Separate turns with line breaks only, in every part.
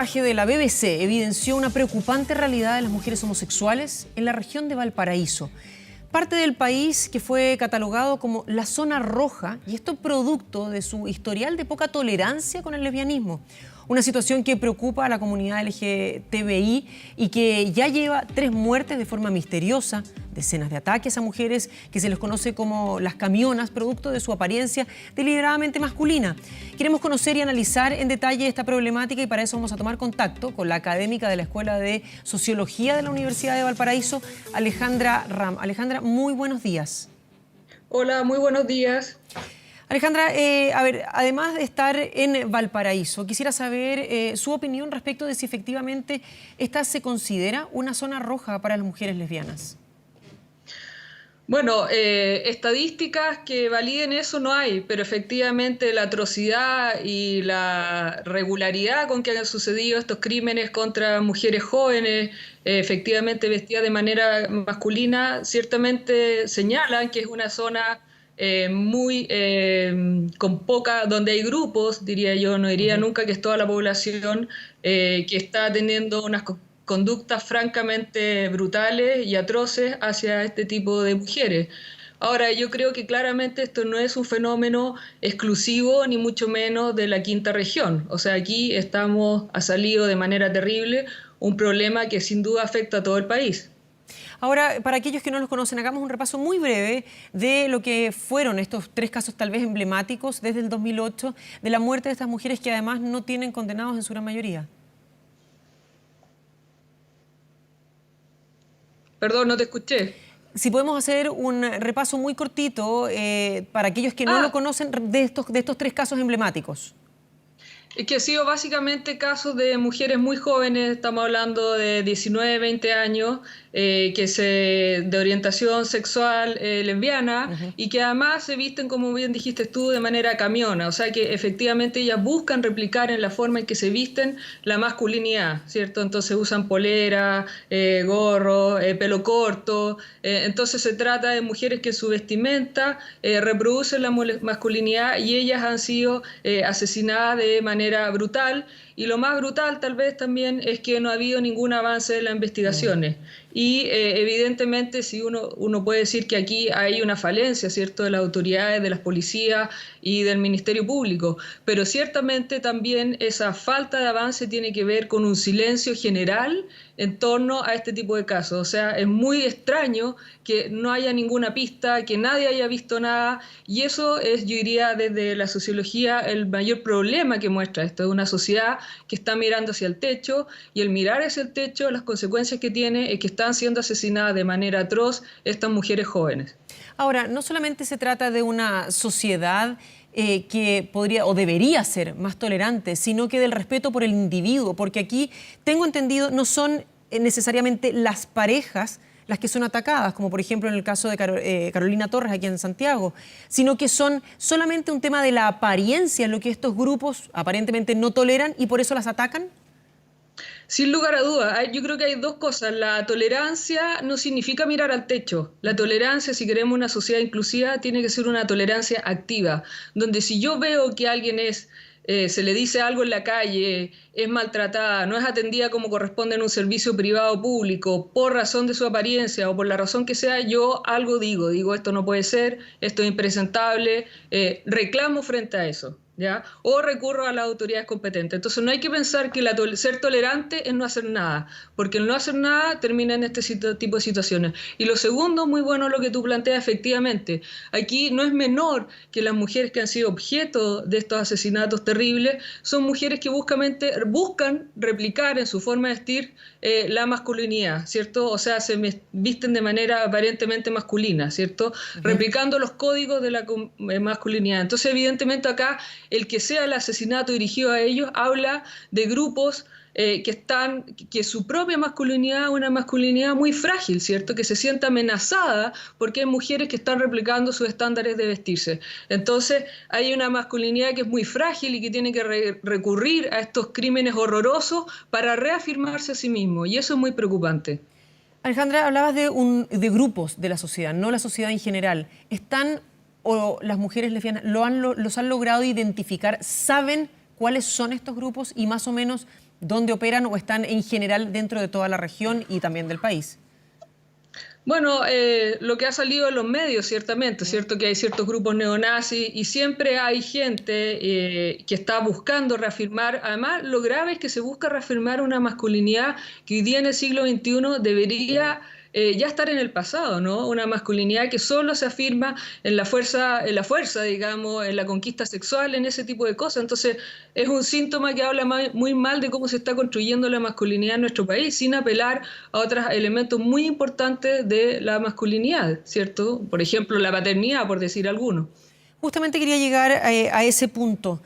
De la BBC evidenció una preocupante realidad de las mujeres homosexuales en la región de Valparaíso, parte del país que fue catalogado como la zona roja, y esto producto de su historial de poca tolerancia con el lesbianismo. Una situación que preocupa a la comunidad LGTBI y que ya lleva 3 muertes de forma misteriosa, decenas de ataques a mujeres que se les conoce como las camionas, producto de su apariencia deliberadamente masculina. Queremos conocer y analizar en detalle esta problemática y para eso vamos a tomar contacto con la académica de la Escuela de Sociología de la Universidad de Valparaíso, Alejandra Ram. Alejandra, muy buenos días.
Hola, muy buenos días.
Alejandra, además de estar en Valparaíso, quisiera saber su opinión respecto de si efectivamente esta se considera una zona roja para las mujeres lesbianas.
Bueno, estadísticas que validen eso no hay, pero efectivamente la atrocidad y la regularidad con que han sucedido estos crímenes contra mujeres jóvenes, efectivamente vestidas de manera masculina, ciertamente señalan que es una zona con poca, donde hay grupos, diría yo, no diría nunca que es toda la población que está teniendo unas conductas francamente brutales y atroces hacia este tipo de mujeres. Ahora, yo creo que claramente esto no es un fenómeno exclusivo, ni mucho menos de la quinta región. O sea, aquí ha salido de manera terrible un problema que sin duda afecta a todo el país.
Ahora, para aquellos que no los conocen, hagamos un repaso muy breve de lo que fueron estos 3 casos tal vez emblemáticos desde el 2008, de la muerte de estas mujeres que además no tienen condenados en su gran mayoría.
Perdón, no te escuché.
Si podemos hacer un repaso muy cortito para aquellos que no lo conocen de estos 3 casos emblemáticos.
Es que ha sido básicamente casos de mujeres muy jóvenes, estamos hablando de 19, 20 años, de orientación sexual lesbiana y que además se visten, como bien dijiste tú, de manera camiona. O sea que efectivamente ellas buscan replicar en la forma en que se visten la masculinidad, ¿cierto? Entonces usan polera, gorro, pelo corto. Entonces se trata de mujeres que su vestimenta reproducen la masculinidad y ellas han sido asesinadas de manera brutal, y lo más brutal tal vez también es que no ha habido ningún avance en las investigaciones. Y evidentemente si uno puede decir que aquí hay una falencia, ¿cierto?, de las autoridades, de las policías y del Ministerio Público, pero ciertamente también esa falta de avance tiene que ver con un silencio general en torno a este tipo de casos. O sea, es muy extraño que no haya ninguna pista, que nadie haya visto nada, y eso es, yo diría, desde la sociología el mayor problema que muestra esto, de una sociedad que está mirando hacia el techo, y el mirar hacia el techo, las consecuencias que tiene es que están siendo asesinadas de manera atroz estas mujeres jóvenes.
Ahora, no solamente se trata de una sociedad que podría o debería ser más tolerante, sino que del respeto por el individuo, porque aquí, tengo entendido, no son necesariamente las parejas las que son atacadas, como por ejemplo en el caso de Carolina Torres aquí en Santiago, sino que son solamente un tema de la apariencia, lo que estos grupos aparentemente no toleran y por eso las atacan.
Sin lugar a dudas, yo creo que hay 2 cosas. La tolerancia no significa mirar al techo. La tolerancia, si queremos una sociedad inclusiva, tiene que ser una tolerancia activa, donde si yo veo que alguien se le dice algo en la calle, es maltratada, no es atendida como corresponde en un servicio privado o público, por razón de su apariencia o por la razón que sea, yo algo digo esto no puede ser, esto es impresentable, reclamo frente a eso, ¿ya? O recurro a las autoridades competentes. Entonces no hay que pensar que ser tolerante es no hacer nada, porque el no hacer nada termina en este tipo de situaciones. Y lo segundo, muy bueno lo que tú planteas, efectivamente, aquí no es menor que las mujeres que han sido objeto de estos asesinatos terribles, son mujeres que buscan replicar en su forma de vestir la masculinidad, ¿cierto? O sea, se visten de manera aparentemente masculina, ¿cierto? Replicando los códigos de la masculinidad. Entonces, evidentemente acá, el que sea el asesinato dirigido a ellos habla de grupos que su propia masculinidad es una masculinidad muy frágil, ¿cierto? Que se siente amenazada porque hay mujeres que están replicando sus estándares de vestirse. Entonces hay una masculinidad que es muy frágil y que tiene que recurrir a estos crímenes horrorosos para reafirmarse a sí mismo, y eso es muy preocupante.
Alejandra, hablabas de grupos de la sociedad, no la sociedad en general. ¿Están o las mujeres lesbianas los han logrado identificar? ¿Saben cuáles son estos grupos y más o menos ¿Dónde operan o están en general dentro de toda la región y también del país?
Bueno, lo que ha salido en los medios, ciertamente, ¿cierto? Que hay ciertos grupos neonazis y siempre hay gente que está buscando reafirmar. Además, lo grave es que se busca reafirmar una masculinidad que hoy día en el siglo XXI debería ya estar en el pasado, ¿no? Una masculinidad que solo se afirma en la fuerza, digamos, en la conquista sexual, en ese tipo de cosas. Entonces, es un síntoma que habla muy mal de cómo se está construyendo la masculinidad en nuestro país, sin apelar a otros elementos muy importantes de la masculinidad, ¿cierto? Por ejemplo, la paternidad, por decir alguno.
Justamente quería llegar a ese punto.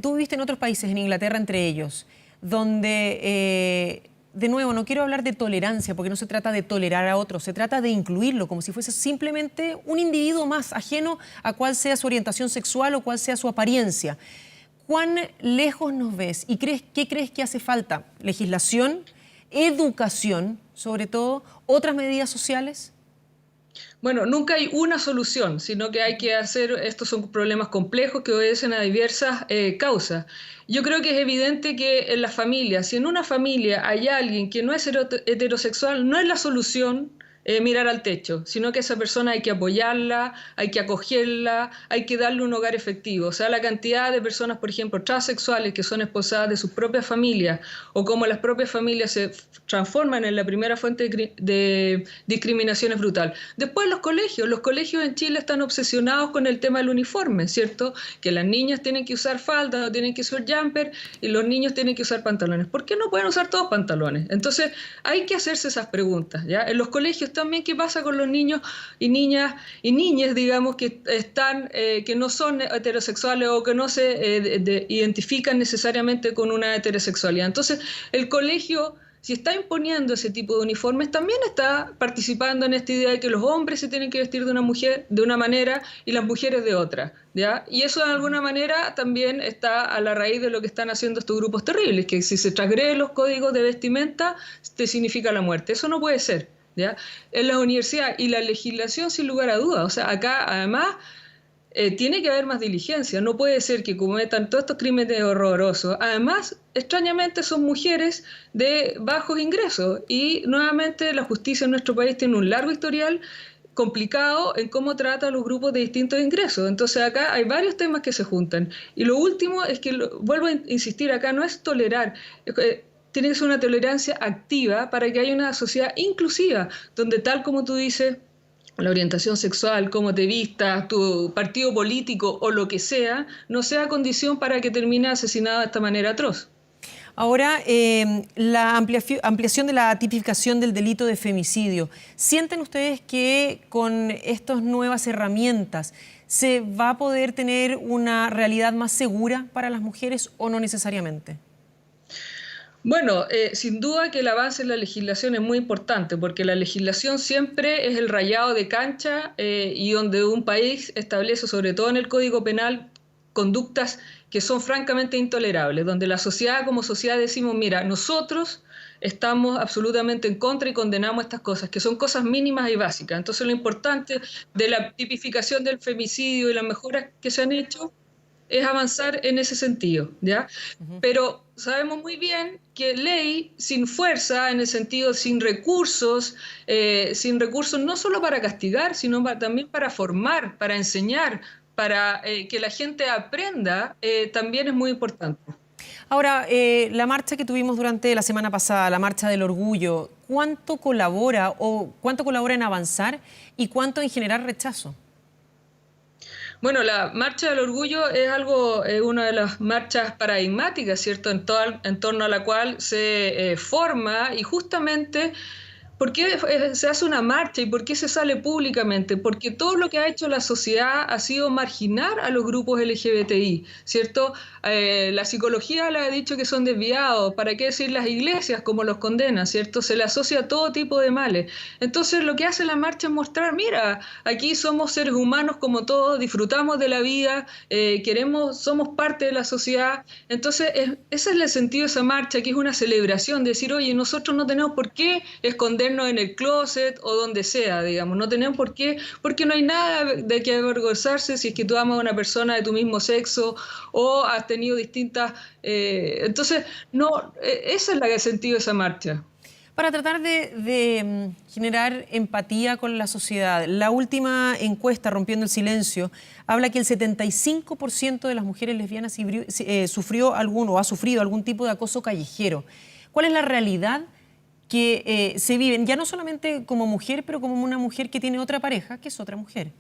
Tú viviste en otros países, en Inglaterra entre ellos, donde, de nuevo, no quiero hablar de tolerancia, porque no se trata de tolerar a otros, se trata de incluirlo, como si fuese simplemente un individuo más, ajeno a cuál sea su orientación sexual o cuál sea su apariencia. ¿Cuán lejos nos ves y qué crees que hace falta? ¿Legislación, educación, sobre todo, otras medidas sociales?
Bueno, nunca hay una solución, sino que hay que hacer, estos son problemas complejos que obedecen a diversas causas. Yo creo que es evidente que en las familias, si en una familia hay alguien que no es heterosexual, no es la solución mirar al techo, sino que esa persona hay que apoyarla, hay que acogerla, hay que darle un hogar efectivo. O sea, la cantidad de personas, por ejemplo, transexuales que son esposadas de sus propias familias o como las propias familias se transforman en la primera fuente de discriminación es brutal. Después los colegios en Chile están obsesionados con el tema del uniforme, ¿cierto? Que las niñas tienen que usar falda, no tienen que usar jumper y los niños tienen que usar pantalones. ¿Por qué no pueden usar todos pantalones? Entonces, hay que hacerse esas preguntas, ¿ya? En los colegios también qué pasa con los niños y niñas, digamos, que están, que no son heterosexuales o que no se identifican necesariamente con una heterosexualidad. Entonces, el colegio, si está imponiendo ese tipo de uniformes, también está participando en esta idea de que los hombres se tienen que vestir de una manera y las mujeres de otra, ¿ya? Y eso de alguna manera también está a la raíz de lo que están haciendo estos grupos terribles, que si se transgreden los códigos de vestimenta, te significa la muerte. Eso no puede ser, ¿ya? En la universidad y la legislación, sin lugar a dudas. O sea, acá además tiene que haber más diligencia. No puede ser que cometan todos estos crímenes horrorosos. Además, extrañamente son mujeres de bajos ingresos y nuevamente la justicia en nuestro país tiene un largo historial complicado en cómo trata a los grupos de distintos ingresos. Entonces acá hay varios temas que se juntan. Y lo último es que, vuelvo a insistir, acá no es tolerar, tiene que ser una tolerancia activa para que haya una sociedad inclusiva, donde tal como tú dices, la orientación sexual, cómo te vistas, tu partido político o lo que sea, no sea condición para que termine asesinado de esta manera atroz.
Ahora, la ampliación de la tipificación del delito de femicidio. ¿Sienten ustedes que con estas nuevas herramientas se va a poder tener una realidad más segura para las mujeres o no necesariamente?
Bueno, sin duda que el avance en la legislación es muy importante, porque la legislación siempre es el rayado de cancha y donde un país establece, sobre todo en el Código Penal, conductas que son francamente intolerables, donde la sociedad como sociedad decimos, mira, nosotros estamos absolutamente en contra y condenamos estas cosas, que son cosas mínimas y básicas. Entonces lo importante de la tipificación del femicidio y las mejoras que se han hecho es avanzar en ese sentido, ¿ya? Pero sabemos muy bien que ley sin fuerza, en el sentido sin recursos no solo para castigar, sino también para formar, para enseñar, para que la gente aprenda, también es muy importante.
Ahora, la marcha que tuvimos durante la semana pasada, la Marcha del Orgullo, ¿cuánto colabora en avanzar y cuánto en generar rechazo?
Bueno, la Marcha del Orgullo es una de las marchas paradigmáticas, ¿cierto? En torno a la cual se forma y justamente, ¿por qué se hace una marcha y por qué se sale públicamente? Porque todo lo que ha hecho la sociedad ha sido marginar a los grupos LGBTI, ¿cierto? La psicología le ha dicho que son desviados, ¿para qué decir las iglesias como los condenan, ¿cierto? Se le asocia a todo tipo de males. Entonces lo que hace la marcha es mostrar, mira, aquí somos seres humanos como todos, disfrutamos de la vida, somos parte de la sociedad. Entonces ese es el sentido de esa marcha, que es una celebración, de decir, oye, nosotros no tenemos por qué esconder vernos en el closet o donde sea, digamos. No tenemos por qué, porque no hay nada de que avergonzarse si es que tú amas a una persona de tu mismo sexo o has tenido distintas... entonces, no, esa es la que ha sentido esa marcha.
Para tratar de generar empatía con la sociedad, la última encuesta, Rompiendo el Silencio, habla que el 75% de las mujeres lesbianas sufrió algún o ha sufrido algún tipo de acoso callejero. ¿Cuál es la realidad que se vive, ya no solamente como mujer, pero como una mujer que tiene otra pareja, que es otra mujer?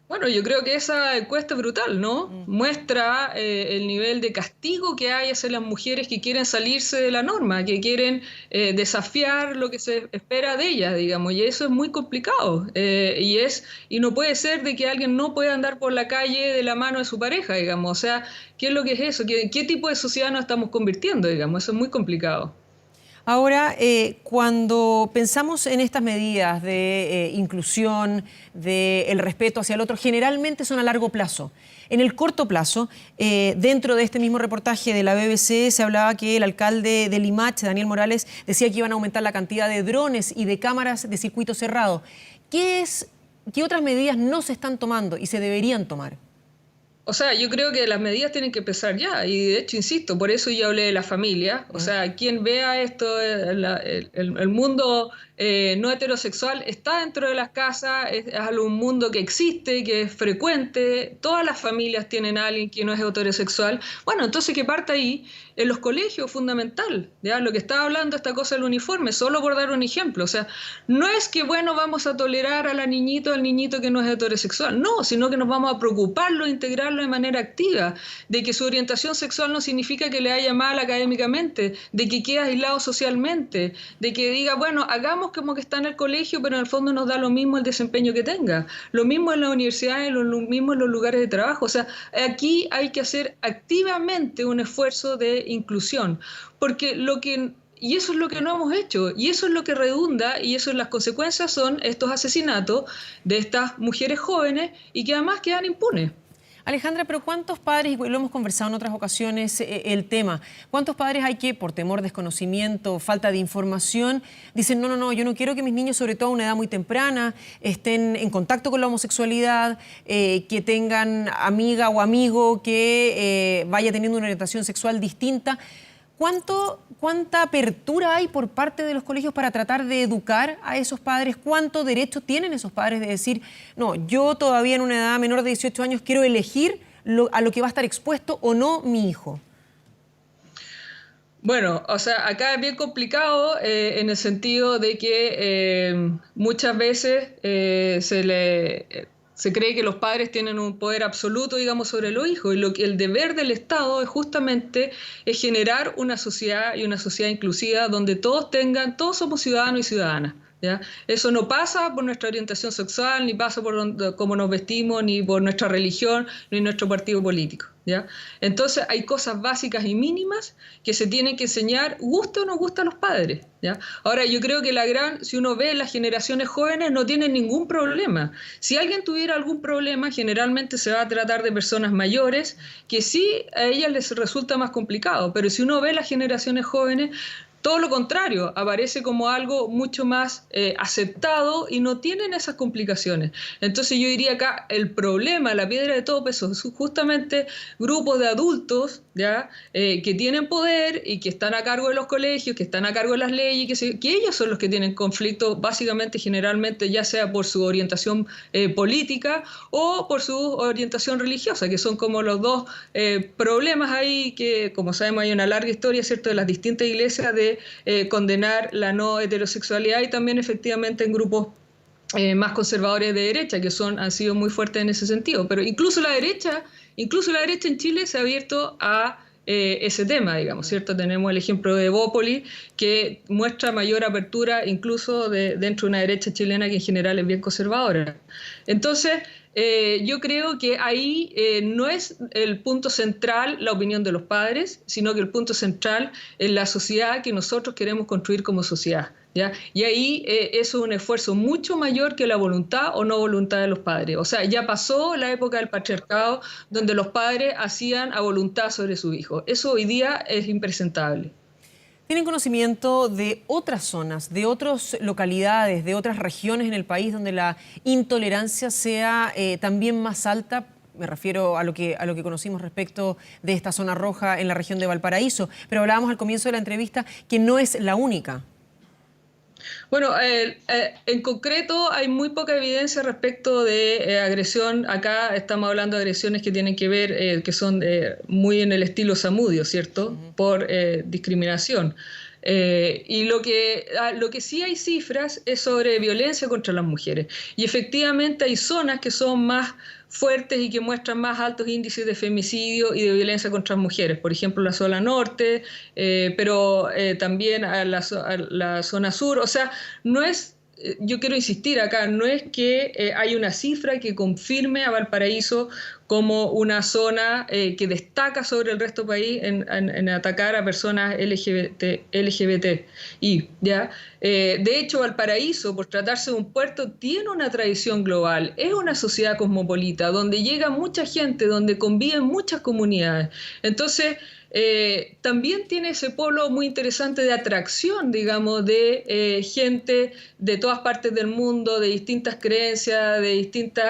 Bueno, yo creo que esa encuesta es brutal, ¿no? Muestra el nivel de castigo que hay hacia las mujeres que quieren salirse de la norma, que quieren desafiar lo que se espera de ellas, digamos, y eso es muy complicado. Y no puede ser de que alguien no pueda andar por la calle de la mano de su pareja, digamos. O sea, ¿qué es lo que es eso? ¿Qué tipo de sociedad nos estamos convirtiendo, digamos? Eso es muy complicado.
Ahora, cuando pensamos en estas medidas de inclusión, del respeto hacia el otro, generalmente son a largo plazo. En el corto plazo, dentro de este mismo reportaje de la BBC, se hablaba que el alcalde de Limache, Daniel Morales, decía que iban a aumentar la cantidad de drones y de cámaras de circuito cerrado. ¿Qué otras medidas no se están tomando y se deberían tomar?
O sea, yo creo que las medidas tienen que empezar ya, y de hecho, insisto, por eso yo hablé de la familia. O sea, quien vea esto, el mundo no heterosexual está dentro de las casas, es un mundo que existe, que es frecuente, todas las familias tienen a alguien que no es heterosexual. Bueno, entonces que parta ahí, en los colegios, fundamental, ¿ya? Lo que estaba hablando, esta cosa del uniforme, solo por dar un ejemplo. O sea, no es que, bueno, vamos a tolerar a la niñita o al niñito que no es heterosexual, no, sino que nos vamos a preocuparlo, integrarlo de manera activa, de que su orientación sexual no significa que le haya mal académicamente, de que quede aislado socialmente, de que diga, bueno, hagamos como que está en el colegio, pero en el fondo nos da lo mismo el desempeño que tenga. Lo mismo en las universidades, lo mismo en los lugares de trabajo. O sea, aquí hay que hacer activamente un esfuerzo de inclusión, porque y eso es lo que no hemos hecho, y eso es lo que redunda, y eso las consecuencias son estos asesinatos de estas mujeres jóvenes y que además quedan impunes.
Alejandra, pero ¿cuántos padres, y lo hemos conversado en otras ocasiones el tema, cuántos padres hay que, por temor, desconocimiento, falta de información, dicen, no, yo no quiero que mis niños, sobre todo a una edad muy temprana, estén en contacto con la homosexualidad, que tengan amiga o amigo que vaya teniendo una orientación sexual distinta? ¿Cuánta apertura hay por parte de los colegios para tratar de educar a esos padres? ¿Cuánto derecho tienen esos padres de decir, no, yo todavía en una edad menor de 18 años quiero elegir a lo que va a estar expuesto o no mi hijo?
Bueno, o sea, acá es bien complicado en el sentido de que muchas veces se cree que los padres tienen un poder absoluto, digamos, sobre los hijos, y el deber del Estado es justamente generar una sociedad y una sociedad inclusiva donde todos somos ciudadanos y ciudadanas, ¿ya? Eso no pasa por nuestra orientación sexual, ni pasa por cómo nos vestimos, ni por nuestra religión, ni nuestro partido político, ¿ya? Entonces hay cosas básicas y mínimas que se tienen que enseñar, guste o no guste a los padres, ¿ya? Ahora, yo creo que si uno ve las generaciones jóvenes, no tienen ningún problema. Si alguien tuviera algún problema, generalmente se va a tratar de personas mayores, que sí a ellas les resulta más complicado, pero si uno ve las generaciones jóvenes, todo lo contrario, aparece como algo mucho más aceptado y no tienen esas complicaciones. Entonces yo diría acá el problema, la piedra de todo peso, es justamente grupos de adultos, ¿ya? Que tienen poder y que están a cargo de los colegios, que están a cargo de las leyes, que ellos son los que tienen conflicto básicamente, generalmente, ya sea por su orientación política o por su orientación religiosa, que son como los dos problemas ahí que, como sabemos, hay una larga historia, ¿cierto?, de las distintas iglesias de condenar la no heterosexualidad, y también efectivamente en grupos más conservadores de derecha que han sido muy fuertes en ese sentido. Pero incluso la derecha en Chile se ha abierto a ese tema, digamos, ¿cierto? Tenemos el ejemplo de Evópolis, que muestra mayor apertura incluso dentro de una derecha chilena que en general es bien conservadora. Entonces, yo creo que ahí no es el punto central la opinión de los padres, sino que el punto central es la sociedad que nosotros queremos construir como sociedad, ¿ya? Y ahí eso es un esfuerzo mucho mayor que la voluntad o no voluntad de los padres. O sea, ya pasó la época del patriarcado donde los padres hacían a voluntad sobre sus hijos. Eso hoy día es impresentable.
¿Tienen conocimiento de otras zonas, de otras localidades, de otras regiones en el país donde la intolerancia sea también más alta? Me refiero a lo que conocimos respecto de esta zona roja en la región de Valparaíso, pero hablábamos al comienzo de la entrevista que no es la única.
Bueno, en concreto hay muy poca evidencia respecto de agresión. Acá estamos hablando de agresiones que tienen que ver, que son muy en el estilo Zamudio, ¿cierto? Por discriminación. Y lo que sí hay cifras es sobre violencia contra las mujeres. Y efectivamente hay zonas que son más fuertes y que muestran más altos índices de femicidio y de violencia contra las mujeres. Por ejemplo, la zona norte, pero también a la zona sur. O sea, no es... Yo quiero insistir acá, no es que hay una cifra que confirme a Valparaíso como una zona que destaca sobre el resto del país en atacar a personas LGBTI, ¿ya? De hecho, Valparaíso, por tratarse de un puerto, tiene una tradición global, es una sociedad cosmopolita, donde llega mucha gente, donde conviven muchas comunidades. Entonces, también tiene ese polo muy interesante de atracción, digamos, de gente de todas partes del mundo, de distintas creencias, de distintos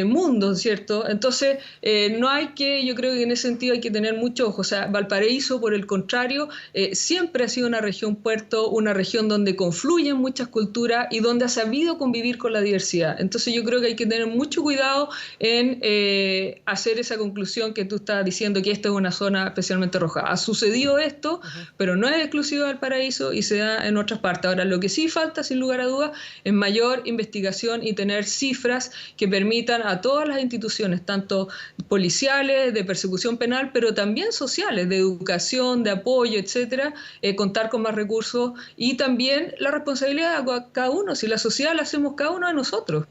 mundos, ¿cierto? Entonces, no hay que, yo creo que en ese sentido hay que tener mucho ojo. O sea, Valparaíso, por el contrario, siempre ha sido una región puerto, una región donde confluyen muchas culturas y donde ha sabido convivir con la diversidad. Entonces, yo creo que hay que tener mucho cuidado en hacer esa conclusión que tú estás diciendo, que esta es una zona especialmente roja. Ha sucedido esto, pero no es exclusivo de Valparaíso y se da en otras partes. Ahora, lo que sí falta, sin lugar a dudas, es mayor investigación y tener cifras que permitan a todas las instituciones, tanto policiales, de persecución penal, pero también sociales, de educación, de apoyo, etcétera, contar con más recursos y también la responsabilidad de cada uno. Si la sociedad la hacemos cada uno de nosotros.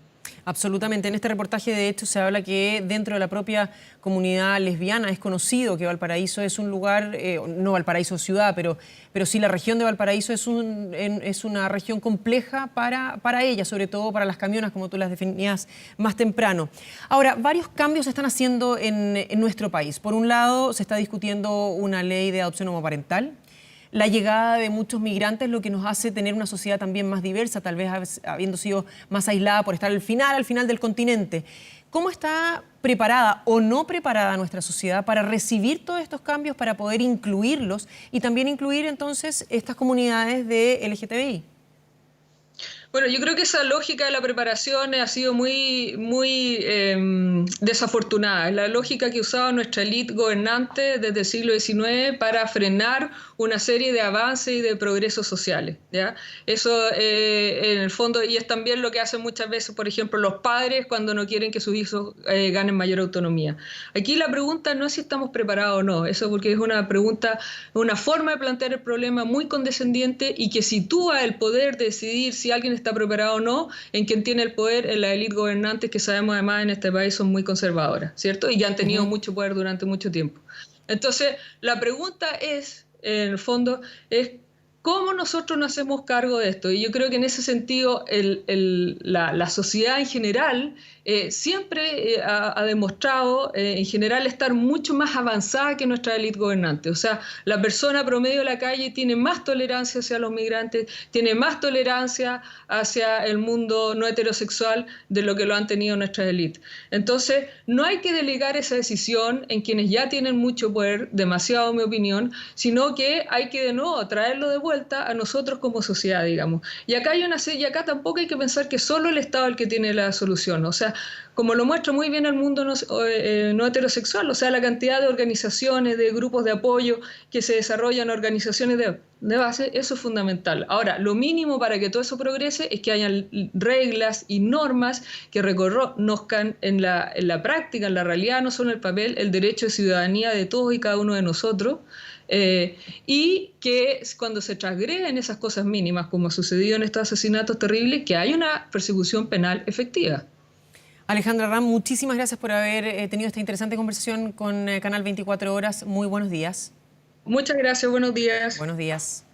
Absolutamente. En este reportaje, de hecho, se habla que dentro de la propia comunidad lesbiana es conocido que Valparaíso es un lugar, no Valparaíso ciudad, pero sí la región de Valparaíso es una región compleja para ella, sobre todo para las camionas, como tú las definías más temprano. Ahora, varios cambios se están haciendo en nuestro país. Por un lado, se está discutiendo una ley de adopción homoparental. La llegada de muchos migrantes, lo que nos hace tener una sociedad también más diversa, tal vez habiendo sido más aislada por estar al final del continente. ¿Cómo está preparada o no preparada nuestra sociedad para recibir todos estos cambios, para poder incluirlos y también incluir entonces estas comunidades de LGTBI?
Bueno, yo creo que esa lógica de la preparación ha sido muy desafortunada. Es la lógica que usaba nuestra élite gobernante desde el siglo XIX para frenar una serie de avances y de progresos sociales, ¿ya? Eso en el fondo, y es también lo que hacen muchas veces, por ejemplo, los padres cuando no quieren que sus hijos ganen mayor autonomía. Aquí la pregunta no es si estamos preparados o no, eso porque es una pregunta, una forma de plantear el problema muy condescendiente y que sitúa el poder de decidir si alguien está preparado o no en quien tiene el poder, en la élite gobernante, que sabemos además en este país son muy conservadoras, ¿cierto? Y que han tenido mucho poder durante mucho tiempo. Entonces, la pregunta es, en el fondo, es ¿cómo nosotros nos hacemos cargo de esto? Y yo creo que en ese sentido la sociedad en general siempre ha demostrado en general estar mucho más avanzada que nuestra élite gobernante. O sea, la persona promedio de la calle tiene más tolerancia hacia los migrantes, tiene más tolerancia hacia el mundo no heterosexual de lo que lo han tenido nuestras élites. Entonces, no hay que delegar esa decisión en quienes ya tienen mucho poder, demasiado en mi opinión, sino que hay que de nuevo traerlo de vuelta a nosotros como sociedad, digamos. Y acá tampoco hay que pensar que solo el Estado es el que tiene la solución. O sea, como lo muestra muy bien el mundo no heterosexual, o sea, la cantidad de organizaciones, de grupos de apoyo que se desarrollan, organizaciones de base, eso es fundamental. Ahora, lo mínimo para que todo eso progrese es que haya reglas y normas que reconozcan en la práctica, en la realidad, no solo en el papel, el derecho de ciudadanía de todos y cada uno de nosotros. Y que cuando se transgreden esas cosas mínimas, como ha sucedido en estos asesinatos terribles, que haya una persecución penal efectiva.
Alejandra Ram, muchísimas gracias por haber tenido esta interesante conversación con Canal 24 Horas. Muy buenos días.
Muchas gracias, buenos días.
Buenos días.